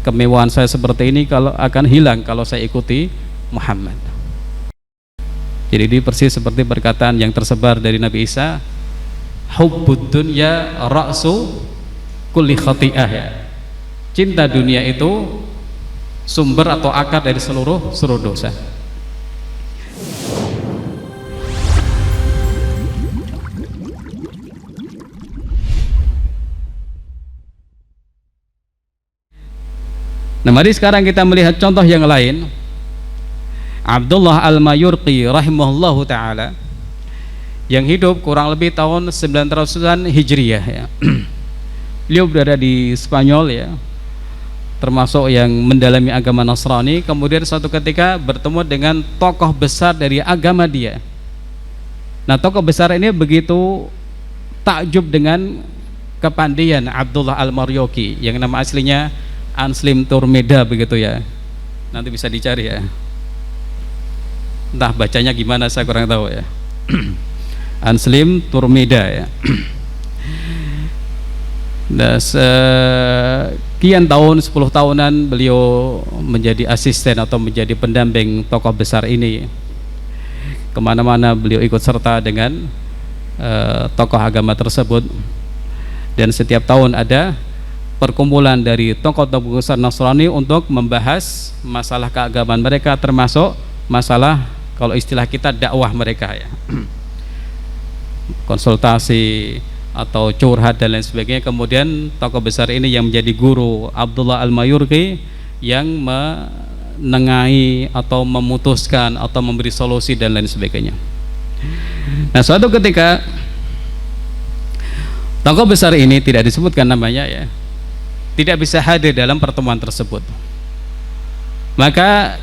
kemewahan saya seperti ini kalau akan hilang kalau saya ikuti Muhammad. Jadi ini persis seperti perkataan yang tersebar dari Nabi Isa, hubbud dunya ra'su kulli khati'ah, ya. Cinta dunia itu sumber atau akar dari seluruh dosa. Nah, mari sekarang kita melihat contoh yang lain. Abdullah Al-Mayurqi rahimahullahu ta'ala, yang hidup kurang lebih tahun 900-an Hijriyah, ya. Beliau berada di Spanyol, ya, termasuk yang mendalami agama Nasrani. Kemudian suatu ketika bertemu dengan tokoh besar dari agama dia. Nah, tokoh besar ini begitu takjub dengan kepandaian Abdullah Al-Mayurqi, yang nama aslinya Anslim Turmeda, begitu, ya. Nanti bisa dicari, ya. Entah bacanya gimana, saya kurang tahu, ya. Anslim Turmeda, ya. Nah, sekian tahun, 10 tahunan beliau menjadi asisten atau menjadi pendamping tokoh besar ini. Kemana-mana beliau ikut serta dengan tokoh agama tersebut. Dan setiap tahun ada perkumpulan dari tokoh-tokoh besar Nasrani untuk membahas masalah keagamaan mereka, termasuk masalah, kalau istilah kita, dakwah mereka, ya. Konsultasi atau curhat dan lain sebagainya. Kemudian tokoh besar ini yang menjadi guru Abdullah Al-Mayurqi yang menengahi atau memutuskan atau memberi solusi dan lain sebagainya. Nah, suatu ketika tokoh besar ini, tidak disebutkan namanya, ya, tidak bisa hadir dalam pertemuan tersebut. Maka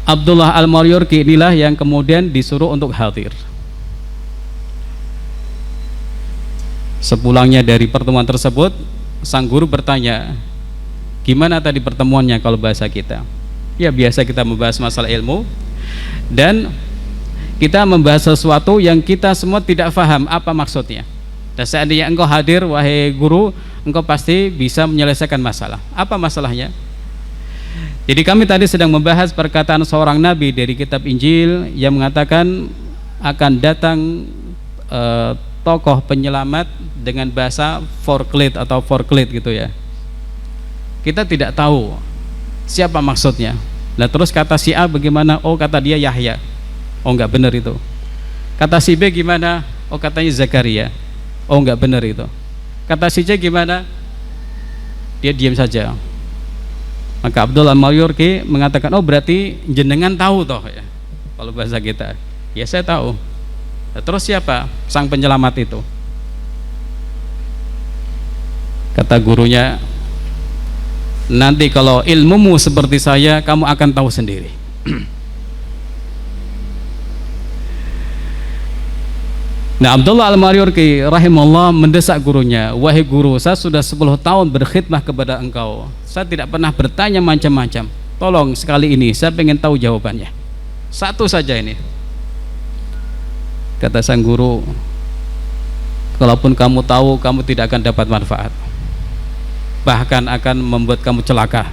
Abdullah Al-Mayurqi inilah yang kemudian disuruh untuk hadir. Sepulangnya dari pertemuan tersebut, sang guru bertanya, gimana tadi pertemuannya kalau bahasa kita? Ya, biasa kita membahas masalah ilmu, dan kita membahas sesuatu yang kita semua tidak paham apa maksudnya. Dan seandainya engkau hadir, wahai guru, engkau pasti bisa menyelesaikan masalah. Apa masalahnya? Jadi kami tadi sedang membahas perkataan seorang nabi dari kitab Injil yang mengatakan akan datang tokoh penyelamat dengan bahasa forklift atau forklift, gitu, ya. Kita tidak tahu siapa maksudnya. Nah, terus kata si A bagaimana? Oh, kata dia Yahya. Oh, enggak benar itu. Kata si B gimana? Oh, katanya Zakaria. Oh, enggak benar itu. Kata si C gimana? Dia diam saja. Maka Abdullah Al-Mayurqi mengatakan, oh, berarti jenengan tahu toh, ya. Kalau bahasa kita, ya, saya tahu. Nah, terus siapa sang penyelamat itu? Kata gurunya, nanti kalau ilmumu seperti saya, kamu akan tahu sendiri. Nah, Abdullah Al-Mayurqi rahimahullah mendesak gurunya, wahai guru, saya sudah 10 tahun berkhidmah kepada engkau, saya tidak pernah bertanya macam-macam, tolong sekali ini saya pengen tahu jawabannya, satu saja ini. Kata sang guru, kalaupun kamu tahu, kamu tidak akan dapat manfaat, bahkan akan membuat kamu celaka.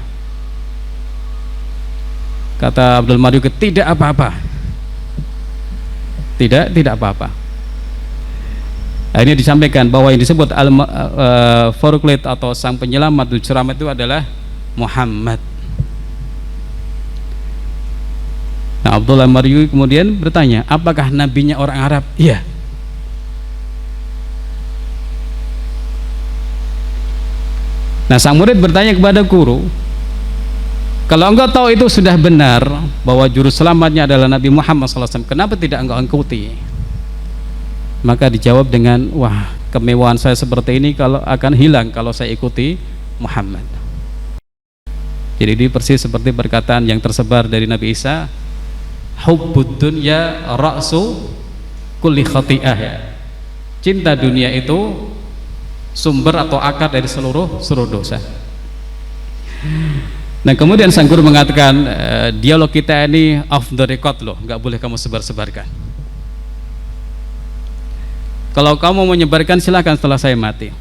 Kata Abdul Mayurqi, tidak apa-apa, tidak apa-apa. Nah, ini disampaikan bahwa yang disebut forklift atau sang penyelamat ceramah itu adalah Muhammad. Nah, Abdullah Mayurqi kemudian bertanya, apakah nabinya orang Arab? Iya. Nah, sang murid bertanya kepada guru, kalau engkau tahu itu sudah benar bahwa juru selamatnya adalah Nabi Muhammad SAW, kenapa tidak engkau ikuti? Maka dijawab dengan, wah, kemewahan saya seperti ini kalau akan hilang kalau saya ikuti Muhammad. Jadi ini persis seperti perkataan yang tersebar dari Nabi Isa, hubbud dunya ra'su kulli khati'ah, ya. Cinta dunia itu sumber atau akar dari seluruh dosa. Nah, kemudian sang guru mengatakan, dialog kita ini off the record loh, nggak boleh kamu sebar-sebarkan. Kalau kamu menyebarkan silahkan setelah saya mati.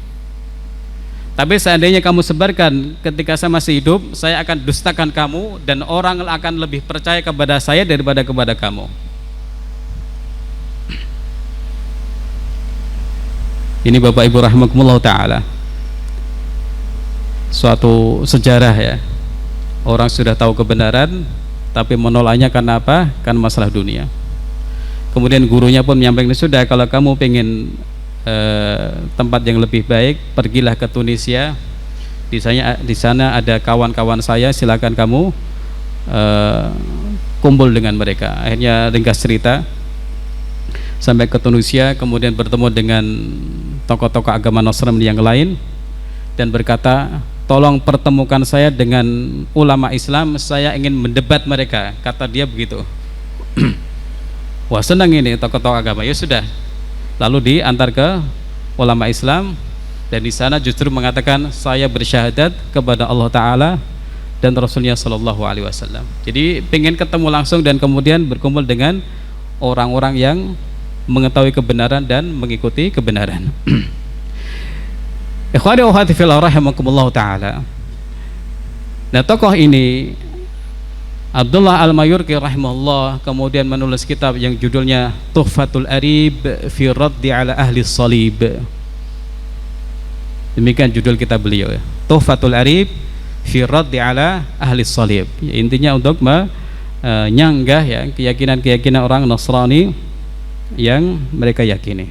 Tapi seandainya kamu sebarkan ketika saya masih hidup, saya akan dustakan kamu dan orang akan lebih percaya kepada saya daripada kepada kamu. Ini Bapak Ibu rahimakumullah ta'ala, suatu sejarah ya. Orang sudah tahu kebenaran tapi menolaknya karena apa? Karena masalah dunia. Kemudian gurunya pun menyampaikan, sudah kalau kamu pengen tempat yang lebih baik, pergilah ke Tunisia. Di sana ada kawan-kawan saya, silakan kamu kumpul dengan mereka. Akhirnya ringkas cerita, sampai ke Tunisia, kemudian bertemu dengan tokoh-tokoh agama Nasrani yang lain dan berkata, tolong pertemukan saya dengan ulama Islam, saya ingin mendebat mereka, kata dia begitu. Wah, senang ini tokoh-tokoh agama. Ya sudah, lalu diantar ke ulama Islam dan di sana justru mengatakan, saya bersyahadat kepada Allah Ta'ala dan Rasulnya Sallallahu Alaihi Wasallam. Jadi pengen ketemu langsung dan kemudian berkumpul dengan orang-orang yang mengetahui kebenaran dan mengikuti kebenaran. Ikhwani wa akhwati fillah rahimakumullah ta'ala. Nah, tokoh ini Abdullah Al-Mayurki rahimahullah kemudian menulis kitab yang judulnya Tuhfatul Arib fi Raddi ala Ahli Salib. Demikian judul kitab beliau ya. Tuhfatul Arib fi Raddi ala Ahli Salib. Ya, intinya untuk menyanggah ya keyakinan-keyakinan orang Nasrani yang mereka yakini.